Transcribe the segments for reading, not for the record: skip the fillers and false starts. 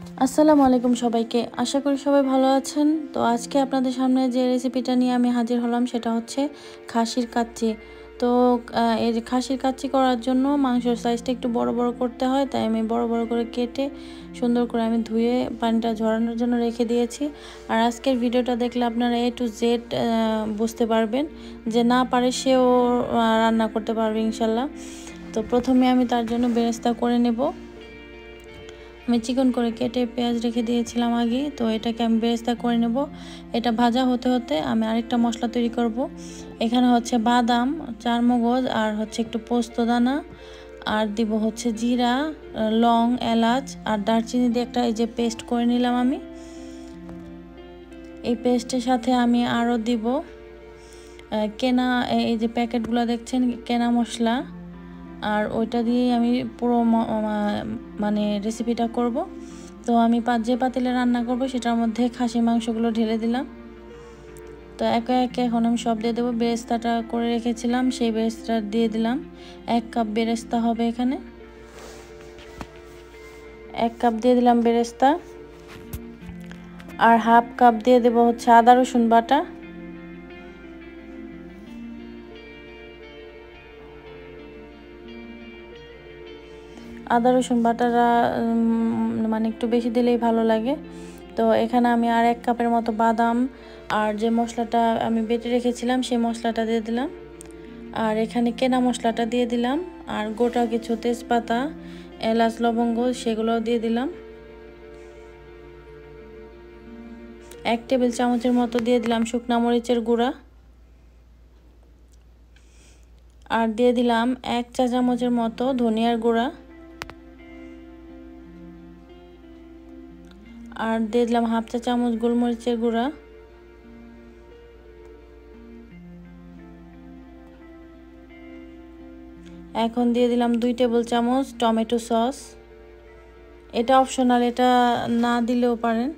আসসালামু আলাইকুম সবাইকে। আশা করি সবাই ভালো আছেন। তো আজকে আপনাদের সামনে যে রেসিপিটা নিয়ে আমি হাজির হলাম সেটা হচ্ছে খাসির কাচ্চি। তো এই যে খাসির কাচ্চি করার জন্য মাংসের সাইজটা একটু বড় বড় করতে হয়, তাই আমি বড় বড় করে কেটে সুন্দর করে আমি ধুয়ে পানিটা ঝরানোর জন্য রেখে দিয়েছি। আর আজকের ভিডিওটা দেখলে আপনারা A to Z বুঝতে পারবেন, যে না পারে সেও রান্না করতে পারবে ইনশাল্লাহ। তো প্রথমে আমি তার জন্য বেরেস্তা করে নেব। আমি চিকন করে কেটে পেঁয়াজ রেখে দিয়েছিলাম আগে, তো এটাকে আমি বেরেস্তা করে নেব। এটা ভাজা হতে হতে আমি আরেকটা মশলা তৈরি করব। এখানে হচ্ছে বাদাম, চারমগজ আর হচ্ছে একটু পোস্ত দানা, আর দিব হচ্ছে জিরা, লং, এলাচ আর দারচিনি দিয়ে একটা এই যে পেস্ট করে নিলাম আমি। এই পেস্টের সাথে আমি আরও দিব কেনা এই যে প্যাকেটগুলো দেখছেন কেনা মশলা, আর ওইটা দিয়েই আমি পুরো মানে রেসিপিটা করব। তো আমি যে পাতিলে রান্না করব সেটার মধ্যে খাসির মাংসগুলো ঢেলে দিলাম। তো একে একে এখন আমি সব দিয়ে দেবো। বেরেস্তাটা করে রেখেছিলাম, সেই বেরেস্তা দিয়ে দিলাম। 1 কাপ বেরেস্তা হবে এখানে, 1 কাপ দিয়ে দিলাম বেরেস্তা। আর হাফ কাপ দিয়ে দেবো হচ্ছে আদা রসুন বাটা। আদা রসুন বাটাটা মানে একটু বেশি দিলেই ভালো লাগে। তো এখানে আমি আর 1 কাপের মতো বাদাম আর যে মশলাটা আমি বেটে রেখেছিলাম সেই মশলাটা দিয়ে দিলাম। আর এখানে কেনা মশলাটা দিয়ে দিলাম, আর গোটা কিছু তেজপাতা, এলাচ, লবঙ্গ সেগুলোও দিয়ে দিলাম। 1 টেবিল চামচের মতো দিয়ে দিলাম শুকনা মরিচের গুঁড়া। আর দিয়ে দিলাম 1 চা চামচের মতো ধনিয়ার গুঁড়া। আর দিয়ে দিলাম হাফ চা চামচ গোলমরিচের গুঁড়া। এখন দিয়ে দিলাম 2 টেবিল চামচ টমেটো সস। এটা অপশনাল, এটা না দিলেও পারেন।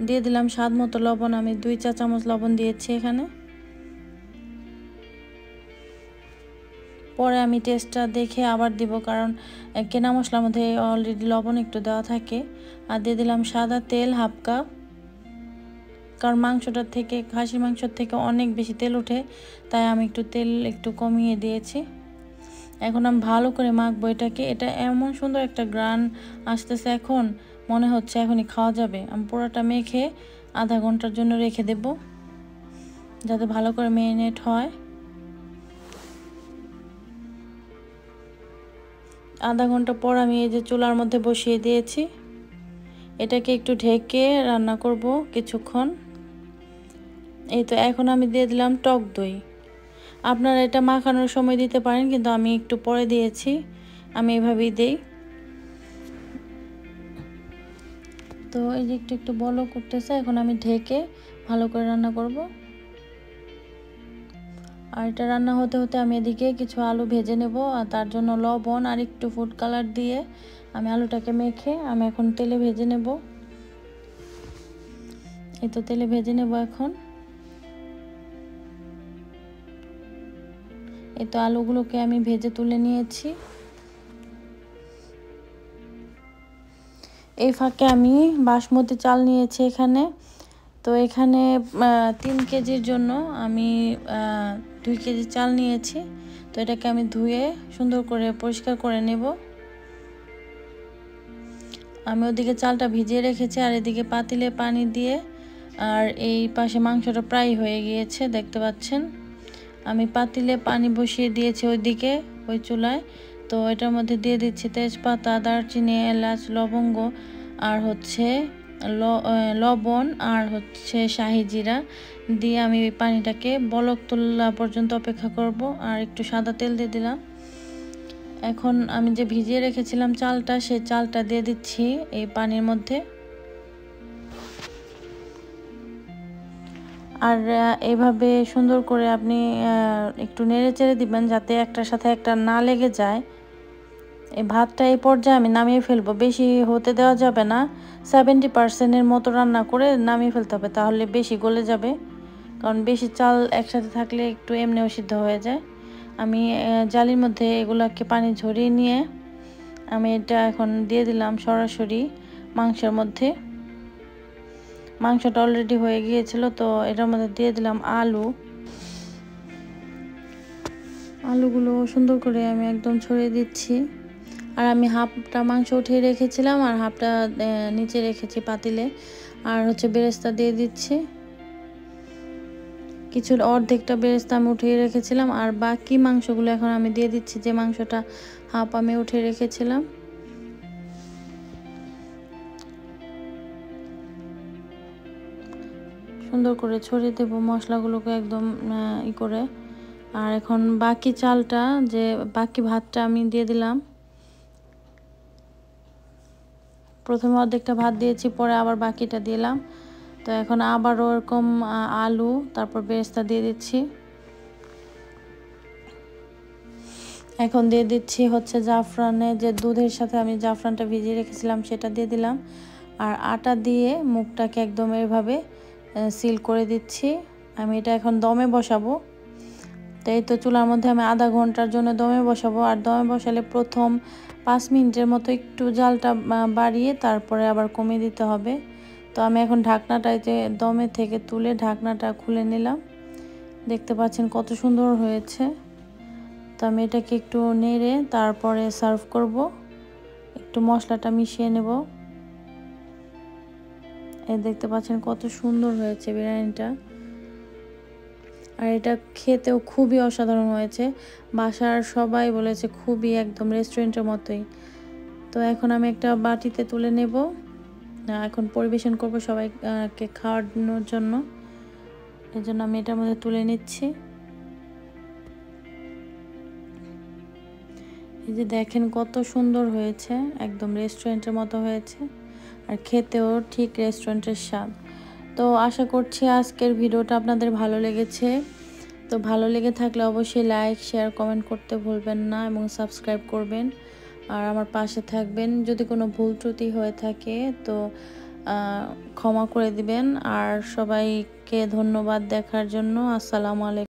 দিয়ে দিলাম স্বাদ মতো লবণ, আমি 2 চা চামচ লবণ দিয়েছি এখানে। পরে আমি টেস্টটা দেখে আবার দিব, কারণ কেনা মশলার মধ্যে অলরেডি লবণ একটু দেওয়া থাকে। আর দিয়ে দিলাম সাদা তেল হাফ কাপ, কারণ মাংসটার থেকে, খাসির মাংসর থেকে অনেক বেশি তেল ওঠে, তাই আমি তেল একটু কমিয়ে দিয়েছি। এখন আমি ভালো করে মাখবো এটাকে। এটা এমন সুন্দর একটা গ্রান আসতেছে, এখন মনে হচ্ছে এখনই খাওয়া যাবে। আমি পুরোটা মেখে আধা ঘন্টার জন্য রেখে দেব, যাতে ভালো করে ম্যারিনেট হয়। আধা ঘন্টা পর আমি এই যে চুলার মধ্যে বসিয়ে দিয়েছি। এটাকে একটু ঢেকে রান্না করব কিছুক্ষণ। এই তো এখন আমি দিয়ে দিলাম টক দই। আপনারা এটা মাখানোর সময় দিতে পারেন, কিন্তু আমি একটু পরে দিয়েছি, আমি এভাবেই দেই। তো এই যে একটু একটু বলক করতেছে, এখন আমি ঢেকে ভালো করে রান্না করব। আর এটা রান্না হতে হতে আমি এদিকে কিছু আলু ভেজে নেব, আর তার জন্য লবণ আর একটু ফুড কালার দিয়ে আমি আলুটাকে মেখে আমি এখন তেলে ভেজে নেব। এই তো তেলে ভেজে নেব এখন। এই তো আলুগুলোকে আমি ভেজে তুলে নিয়েছি। এই ফাঁকে আমি বাসমতি চাল নিয়েছি এখানে। তো এখানে 3 কেজির জন্য আমি 2 কেজি চাল নিয়েছি। তো এটাকে আমি ধুয়ে সুন্দর করে পরিষ্কার করে নেব। আমি ওদিকে চালটা ভিজিয়ে রেখেছি, আর এদিকে পাতিলে পানি দিয়ে, আর এই পাশে মাংসটা প্রায় হয়ে গিয়েছে দেখতে পাচ্ছেন। আমি পাতিলে পানি বসিয়ে দিয়েছি ওইদিকে, ওই চুলায়। তো এটার মধ্যে দিয়ে দিচ্ছি তেজপাতা, দারচিনি, এলাচ, লবঙ্গ আর হচ্ছে লবণ আর হচ্ছে শাহি জিরা দিয়ে আমি পানিটাকে বলক তোলা পর্যন্ত অপেক্ষা করব। আর একটু সাদা তেল দিয়ে দিলাম। এখন আমি যে ভিজিয়ে রেখেছিলাম চালটা, সেই চালটা দিয়ে দিচ্ছি এই পানির মধ্যে। আর এইভাবে সুন্দর করে আপনি একটু নেড়ে চেড়ে দিবেন, যাতে একটার সাথে একটা না লেগে যায়। এই ভাতটা এই পর্যায়ে আমি নামিয়ে ফেলবো, বেশি হতে দেওয়া যাবে না। 70% মতো রান্না করে নামিয়ে ফেলতে হবে, তাহলে বেশি গলে যাবে। কারণ বেশি চাল একসাথে থাকলে একটু এমনিও সিদ্ধ হয়ে যায়। আমি জালির মধ্যে এগুলাকে পানি ঝরিয়ে নিয়ে আমি এটা এখন দিয়ে দিলাম সরাসরি মাংসের মধ্যে। মাংসটা অলরেডি হয়ে গিয়েছিল, তো এটার মধ্যে দিয়ে দিলাম আলুগুলো সুন্দর করে আমি একদম ছড়িয়ে দিচ্ছি। আর আমি হাফটা মাংস উঠিয়ে রেখেছিলাম আর হাফটা নিচে রেখেছি পাতিলে। আর হচ্ছে বেরেস্তা দিয়ে দিচ্ছি, কিছুর অর্ধেকটা বেরেস্তা আমি উঠিয়ে রেখেছিলাম আর বাকি মাংসগুলো এখন আমি দিয়ে দিচ্ছি, যে মাংসটা হাফ আমি উঠিয়ে রেখেছিলাম। সুন্দর করে ছড়িয়ে দেবো মশলাগুলোকে একদম করে। আর এখন বাকি চালটা, যে বাকি ভাতটা আমি দিয়ে দিলাম। প্রথমে অর্ধেকটা ভাত দিয়েছি, পরে আবার বাকিটা দিলাম। তো এখন আবার ওরকম আলু তারপর বেরেস্তা দিয়ে দিচ্ছি। এখন দিয়ে দিচ্ছি হচ্ছে জাফরানে, যে দুধের সাথে আমি জাফরানটা ভিজিয়ে রেখেছিলাম সেটা দিয়ে দিলাম। আর আটা দিয়ে মুখটাকে একদম এভাবে সিল করে দিচ্ছি। আমি এটা এখন দমে বসাবো। তো এই তো চুলার মধ্যে আমি আধা ঘন্টার জন্য দমে বসাবো। আর দমে বসালে প্রথম 5 মিনিটের মতো একটু জালটা বাড়িয়ে তারপরে আবার কমিয়ে দিতে হবে। তো আমি এখন ঢাকনাটা যে দমে থেকে তুলে ঢাকনাটা খুলে নিলাম। দেখতে পাচ্ছেন কত সুন্দর হয়েছে। তো আমি এটাকে একটু নেড়ে তারপরে সার্ভ করব। একটু মশলাটা মিশিয়ে নেব। এই দেখতে পাচ্ছেন কত সুন্দর হয়েছে বিরিয়ানিটা। আর এটা খেতেও খুবই অসাধারণ হয়েছে। বাসার সবাই বলেছে খুবই একদম রেস্টুরেন্টের মতোই। তো এখন আমি একটা বাটিতে তুলে নেব, এখন পরিবেশন করব সবাইকে খাওয়ানোর জন্য। এর জন্য আমি এটার মধ্যে তুলে নিচ্ছি। এই যে দেখেন কত সুন্দর হয়েছে, একদম রেস্টুরেন্টের মতো হয়েছে। আর খেতেও ঠিক রেস্টুরেন্টের স্বাদ। তো আশা করছি আজকের ভিডিওটা আপনাদের ভালো লেগেছে। তো ভালো লেগে থাকলে অবশ্যই লাইক, শেয়ার, কমেন্ট করতে ভুলবেন না এবং সাবস্ক্রাইব করবেন আর আমার পাশে থাকবেন। যদি কোনো ভুল ত্রুটি হয়ে থাকে তো ক্ষমা করে দিবেন। আর সবাইকে ধন্যবাদ দেখার জন্য। আসসালামু আলাইকুম।